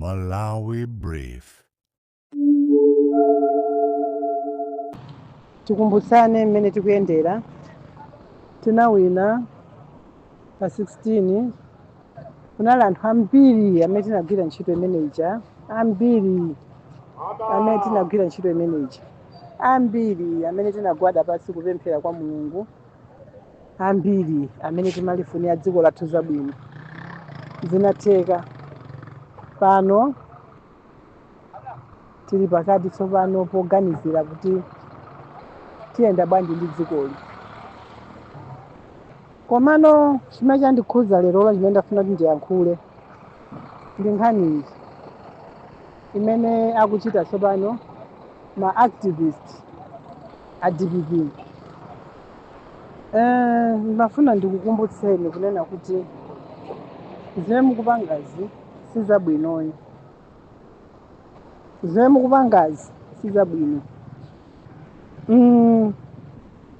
Malawi Brief. Tikumbutsane mmene tikuyendera. Tinawina pa 16 kunali anthu ambiri amene tinagwira ntchito imene ija, ambiri amene tinagwira ntchito imene ija, ambiri amene tinagwada pansi kupemphera kwa Mulungu, ambiri amene timalifunira dziko lathu zabwino. Zinatheka. Pano tili pakati tsopano poganizira kuti tiyenda bwanji ndi dzikoli. Komano chimene chandikhudza lero chimene ndafuna kuti ndiyankhule ndi nkhani iyi imene akuchita tsopano ma activist a DPP. Ndimafuna ndikukumbutseni kunena kuti zimene mukupangazi si zabwinoyi. Zimene mukupangazi si zabwino.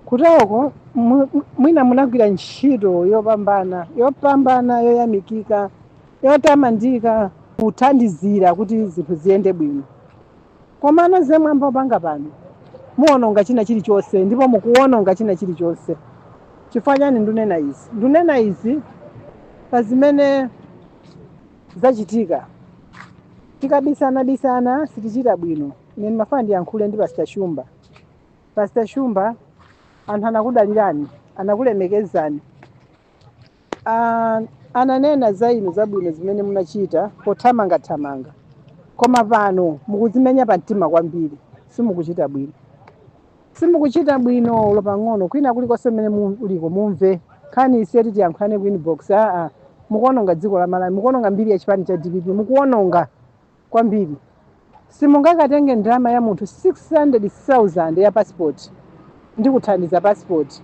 Kutawoko mwina munagwira ntchito yopambana yoyamikika yotamandika kuthandizira kuti zinthu ziyende bwino. Komano zimene mwambopanga pano muwononga china chilichonse ndipo mukuwononga china chilichonse. Chifukwa chani ndunena izi? Ndunena izi pa zimene zachitika. Tikabisana sitichita bwino. Ine ndimafuna ndiyankhule ndi Pastor Shumba. Pastor Shumba, anthu anakudalirani, anakulemekezani. Ananena za inu zabwino zimene munachita pothamangathamanga. Koma pano mukuzimenya pa mtima kwambiri, simukuchita bwino. Simukuchita bwino lopang'ono kwina kulikonse mmene muliko mumve. Khani ise tiyankhane ku inbox. Mukuwononga dziko la Malawi, mukuwononga mbiri ya chipani cha DPP, mukuwononga kwambiri. Simungakatenge ndalama ya munthu 600,000 ya passport ndi kuthandiza passport.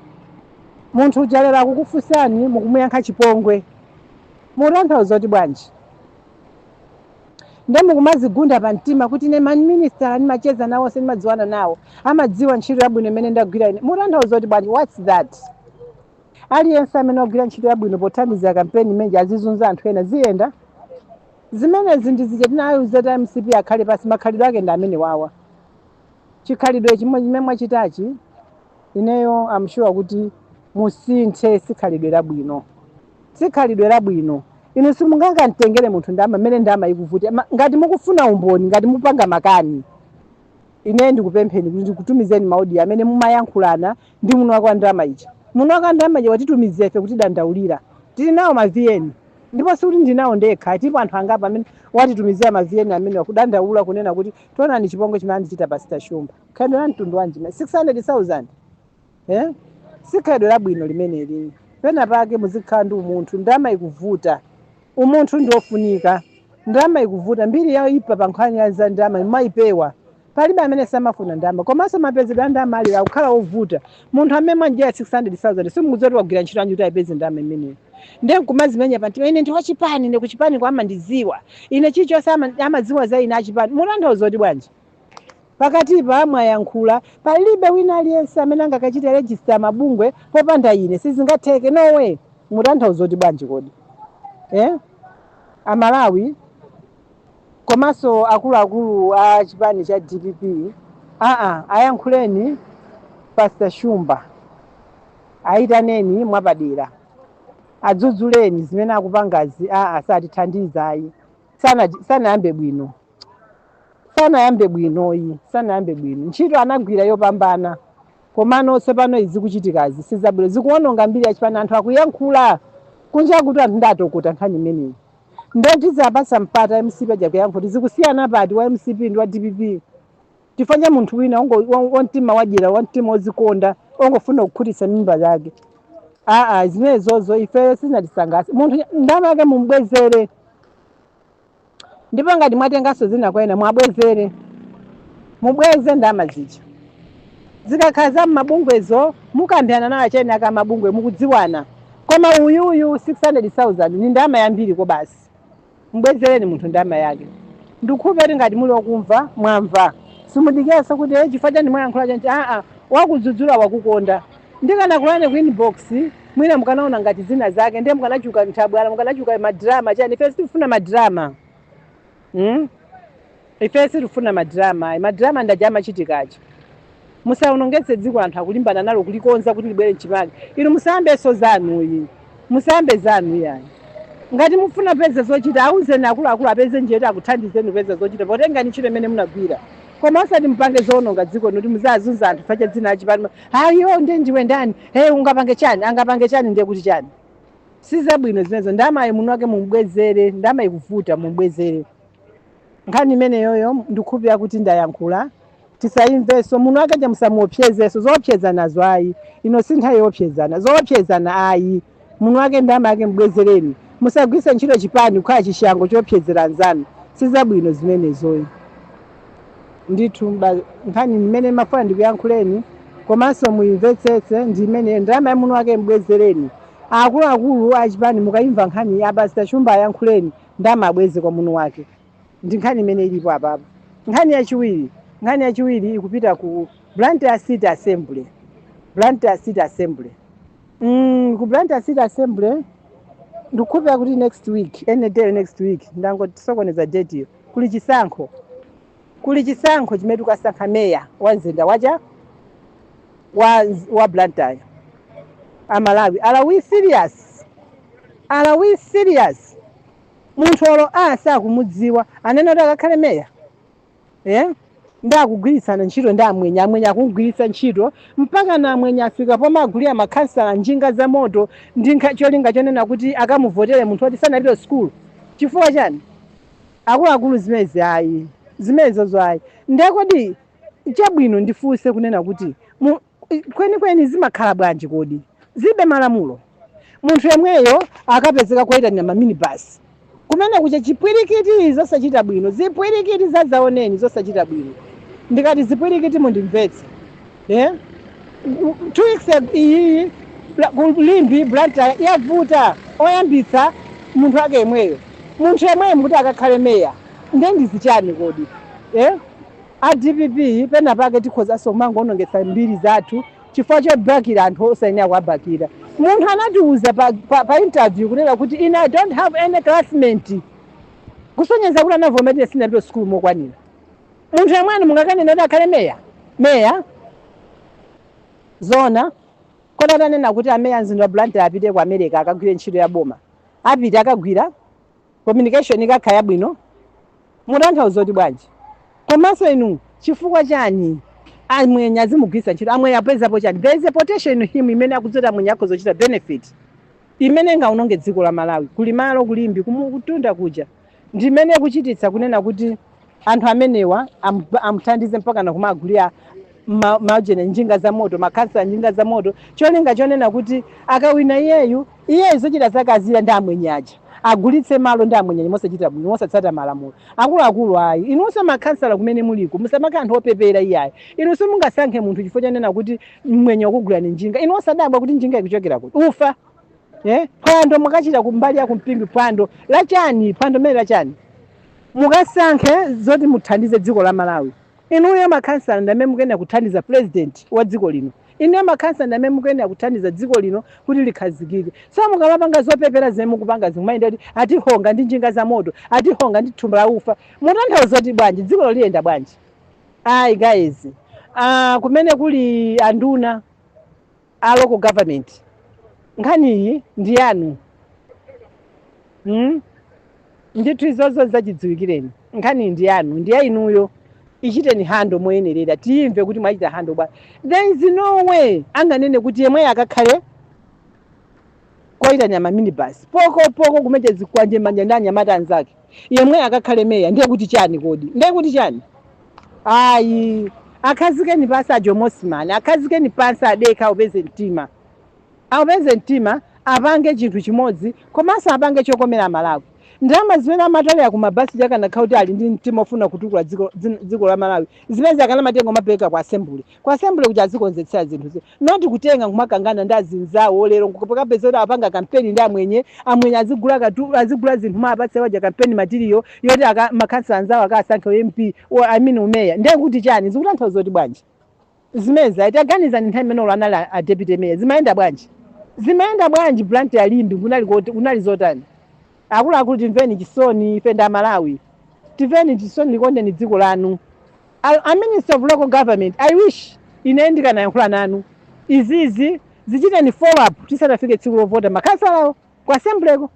Munthu ujalera kukufunsani mukumuyankha chipongwe. Mutanthauza kuti bwanji? Nde mukumazigunda pa mtima kuti ine minister ndimacheza nawo sindimadziwana nawo. Amadziwa ntchito yabwino imene ndagwira ine. Mutanthauza kuti bwanji? What's that? Aliyense amene wagwira ntchito yabwino pothandiza kampeni imene azizunza anthu ena ziyenda. Zimenezi ndizije tinayuza ta MCP akhale pasi makhalidwe ake ndi amene wawa. Chikhalidwe chimwe chimene mwachitachi ineyo I'm sure kuti musinthe sikhalidwe labwino. Sikhalidwe labwino. Inu simungangantengere munthu ndama mmene ndama ikuvuta. Ngati mukufuna umboni, ngati mupanga makani. Ine ndikupempheni kuti ndikutumizeni maudi amene mumayankhulana ndi munthu wako ndama ija. Munthu wako ndama ija watitumizefe kuti dandaulira. Tili nawo ma VN. Ndipo sikuti ndinawo ndekha tipo anthu angapa amene watitumizira ma VN amene wakudandaula kunena kuti tionani chipongwe chimene ndichita Pastor Shumba. Khadwe la mtundu wanji 600,000. Sikhadwe labwino limeneli. Pena pake muzikhala ndi umunthu ndama ikuvuta. Umunthu ndiofunika. Ndama ikuvuta mbiri yawo ipa pa nkhani ya za ndama imayipewa. Palibe amene samafuna ndama. Komanso mapezedwe a ndama ali akukhala ovuta. Munthu amene mwanjira 600,000 simukuzoti wagwira ntchito anjuti ayipeze ndama imeneyo. Ndiye kumazimenya pa mtima ine ndi wachipani ndi kuchipani kwa amandiziwa. Ine chilichonse amadziwa za ine achipani. Mutanthauza kuti bwanji? Pakatipa mwayankhula palibe wina aliyense amene angakachita register mabungwe popanda ine sizingatheke no way. Mutanthauza kuti bwanji kodi? Amalawi komanso akuluakulu a chipani cha DPP ayankhuleni Pastor Shumba. Ayitaneni mwapadera. Adzudzuleni zimene akupangazi satithandiza ayi. Sanayambe bwino. Sanayambe bwinoyi. Sanayambe bwino. Ntchito anagwira yopambana. Komano sepano izi kuchitikazi sizabwino. Zikuwononga mbiri ya chipani anthu akuyankhula. Kunja kuti anthu ndatokota nkhani imeneyi. Ndetiza apasa mpata MCP aja kuyankhula. Zikusiyana pati wa MCP ndi wa DPP. Tifanya munthu wina wontima wajira wontima ozikonda ongofuna kukhutitsa mimba zake. Zimene zozo ife sinatisangalatsa. Munthu ndama yake mubwezere. Ndipo ngati mwatenganso zina kwena mwabwezere. Mubweze ndama zija. Zikakhaza mabungwezo mukambirana nawo achene aka mabungwe mukudziwana. Koma uyuyu 600,000 ni ndama yambiri ko basi. Mubwezereni munthu ndama yake. Ndikupeti ngati muli okumva mwamva. Simudikesa kuti chifukwa chani mwayankhula chanji wakudzudzula wakukonda. Ndikanakulane ku inbox mwina mukanaona ngati zina zake ndiye mukanachuka nthabwala mukanachuka madrama chani ife sitifuna madrama. Ife sitifuna madrama ndajama chitikacho. Musaonongetse dziko anthu akulimbana nalo kulikonza kuti libwere mchimake. Inu musambeso zanu iyi. Musambe zanu yani. Ngati mufuna peza zochita auzeni akuluakulu apeze njeti akuthandizeni peza zochita potenga ntchito imene munagwira. Koma osati mpange zoononga dziko noti muzazunza anthu facha dzina achipani. Hayo ndiwe ndani? Ungapange chani? Angapange chani ndiye kuti chani? Sizabwino zinezo ndamayi muno wake mubwezere, ndamayi kuvuta mubwezere. Nkhani imene yoyo ndikukhulupirira kuti ndayankhula. Tisaimveso muno wake musamuopsezeso zoopseza nazo ayi. Ino si nthawi yoopsezana, zoopsezana ayi. Muno wake ndama yake mbwezereni. Musagwise ntchito chipani kukhala chishango choopsezera anzanu. Sizabwino zimenezoyi. Ndithu nkhani imene mafuna ndikuyankhuleni komanso muimvetsetse ndi imene ndama muno wake mbwezereni. Akuluakulu achipani mukayimva nkhani abasi tachumba ayankhuleni ndama abweze kwa muno wake. Ndi nkhani imene ilipo apapo. Nkhani yachiwiri ikupita ku Blantyre City Assembly. Blantyre City Assembly. Ku Blantyre City Assembly ndikukhulupirira kuti next week, any day next week ndangotisokoneza date iyo. Kuli chisankho chimene tukasankha meya wa mzinda wa Blantyre. Amalawi, are we serious? Munthu olo sakumudziwa anene kuti akakhale meya. Ndakugwirisana ntchito amwenye akugwiritsa ntchito mpaka na amwenye afika pomagulira makhansala njinga za moto ndi cholinga chonena kuti akamuvotere munthu oti sanapite school. Chifukwa chani? Akuluakulu zimenezo ayi. Ndekodi chabwino ndifunse kunena kuti kwenikweni zimakhala bwanji kodi? Zibe malamulo. Munthu yemweyo akapezeka kuyitanira maminibus. Kumene kucha chipwirikiti zosachita bwino, zipwirikiti zazaoneni zosachita bwino. Ndikati zipwirikiti mundimvetse. 2 weeks iyi kulimbi Blantyre yavuta oyambitsa munthu wake yemweyo. Munthu yemweyo mukuti akakhale meya. Ndendizi chani kodi? A DPP pena pake tikhozanso kumangonongetsa mbiri zathu chifukwa chobakira anthu osayenera kuwabakira. Munthu anatiuza pa interview kunena kuti I don't have any classmate. Kusonyeza kuti anavomereza sinapite school mokwanira. Munthu yemweyo mungakanena kuti akhale meya. Zona kodi atanena kuti ameya mzinda wa Blantyre apite ku America akagwire ntchito ya boma. Apite akagwira communication ikakhala yabwino. Mutanthauza kuti bwanji? Komanso inu chifukwa chani amwenye azimugwisa ntchito amwenye apezapo chani? There is a potential in him imene akudzera amwenye akozochita benefit imene ngaunonge dziko la Malawi kuli malo kulimbi kutunda kuja ndimene kuchititsa kunena kuti anthu amenewa amuthandize mpaka na kumagulira maujene njinga za moto makhansala njinga za moto cholinga chonena kuti akawina iyeyo zochita zakazira ndi amwenye aja agulitse malo ndi amwenye mosachita bwino mosatsata malamulo. Akuluakulu ayi inunso makhansala kumene muliko musamaka anthu opepera iyayi. Inunso mungasankhe munthu chifukwa chonena kuti mwenye wakugula njinga inu osadabwa kuti njinga ikuchokera kuti ufa. Phwando mukachita kumbali ya kumpingi phwando lachani phwando mene lachani. Mukasankhe zoti muthandize dziko la Malawi. Inuyo makhansala ndamene mukuyenda kuthandiza president wa dziko lino. Inuyo makhansala ndamene mukuyenda kuthandiza dziko lino kuti likhazikike. So mukamapanga zopepera zimene mukupanga zimayenda kuti atihonga ndi njinga za moto, atihonga ndi thumba la ufa. Mutanthauza kuti bwanji dziko liyenda bwanji? Ayi guys. Kumene kuli anduna a local government. Nkhani iyi ndi yanu. Ndithu izozo zachidziwikireni. Nkhani ndi yanu, ndi ya inuyo. Ichiteni hando moyenerera tiyimve kuti mwachita hando bwa. There is no way anganene kuti yemwe akakhale kwaitanya maminibus. Poko kumeche zikwanje manja ndi anyamata anzake. Yemwe akakhale meya ndiye kuti chani kodi? Ndiye kuti chani? Ayi akhazikeni pasi a Jomosman, akhazikeni pasi adeka upeze mtima. Aupeze mtima apange chinthu chimodzi komanso apange chokomera Malawi. Ndalama zimene amatolera ku mabasi chakanakhala kuti ali ndi mtima ofuna kutukula dziko la Malawi. Zimene akanamatenga mapereka ku assembly. Ku assembly kuti azikonzetsera zinthu. Noti kutenga kumakangana ndi azinzawo lero kupakapeza kuti apanga kampeni ndi amwenye azigula zinthu mapatse waja kampeni material yoti makhansala anzawo akasankha MP umeya. Ndiye kuti chani? Zikutanthauza kuti bwanji? Zimeza itaganiza nthawi imene anali a deputy mayor. Zimayenda bwanji? Zimayenda bwanji Blantyre limbi kunali zotani? Akuluakulu timveni chisoni ife ndi Malawi. tiveni chisoni likonde ni dziko lanu. A minister of local government, I wish ine ndikanayankhula nanu izizi zichiteni follow up tisanafike tsiku lovota makhansalawo ku assembleko.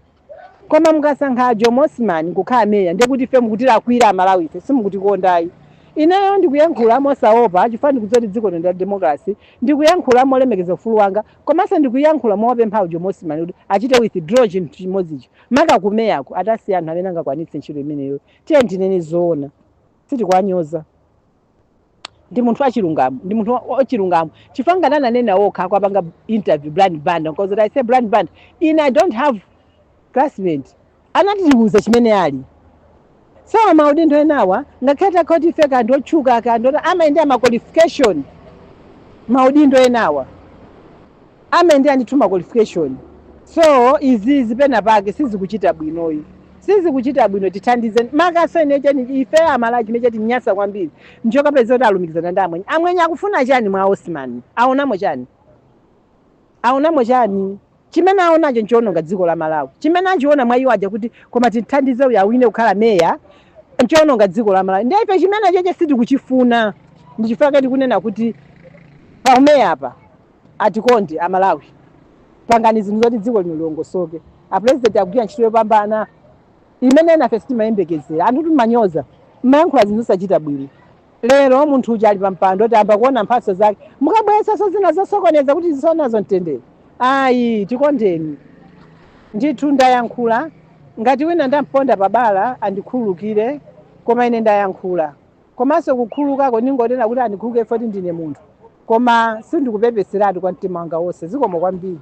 Koma mukasankha Joe Mosman kukhala meya ndekuti ife mukutilakwira amalawi ife simukutikondayi. Ineyo ndikuyankhula mosaopa chifukwa ndikudzoti dziko lino ndi democracy, ndikuyankhula molemekeza ufulu wanga, komanso ndikuyankhula mowapempha Joe Mosman kuti achite withdraw chinthu chimodzichi maka kumeyako atasiya anthu amene angakwanitse ntchito imeneyo. Tiye ndinene zoona, sitikwanyoza. Ndi munthu wachilungamo, ndi munthu wachilungamo chifukwa ngati ananena wokha akwapanga interview Brian Banda because I say Brian Banda I don't have classmate anatitiuza chimene ali. Sawa maudindo enawa ngakheta khoti feka anthu otchuka akandota amaendera ma qualification. Maudindo enawa amaendera ndithu ma qualification. So izizi pena pake sizikuchita bwinoyi, sizikuchita bwino. Tithandize makasene cheni ife amalaji meche tinyasa kwambiri njoka peza kuti alumikizana ndi amwenye akufuna chani mwa Osman, aonamo chani, aonamo chani chimene aonacho nchiononga dziko la Malawi, chimene achiona mwa iwo aja kuti koma tithandize uyu awine kukhala meya nchiononga dziko la Malawi. Ndi ife chimene cheche sitikuchifuna, ndichifukwa tikunena kuti pa umeya apa atikonde amalawi, pangani zinthu zoti dziko lino liongosoke. A president akugwira ntchito yopambana imene nafe sitimayembekezera, anthu timanyoza mayankhula zinthu zosachita bwino. Lero munthu uja ali pampando kuti amba kuona mphatso zake mukabweretsanso zina zosokoneza kuti zisonazo mtendere. Ayi tikondeni ndithu ndayankhula, ngati wina ndamponda pabala andikhululukire, koma ine ndayankhula. Komanso kukhululukako ningonena kuti andikhululuke foti ndine munthu, koma sindikupepeseratu kwa mtima wanga wonse. Zikomo kwambiri.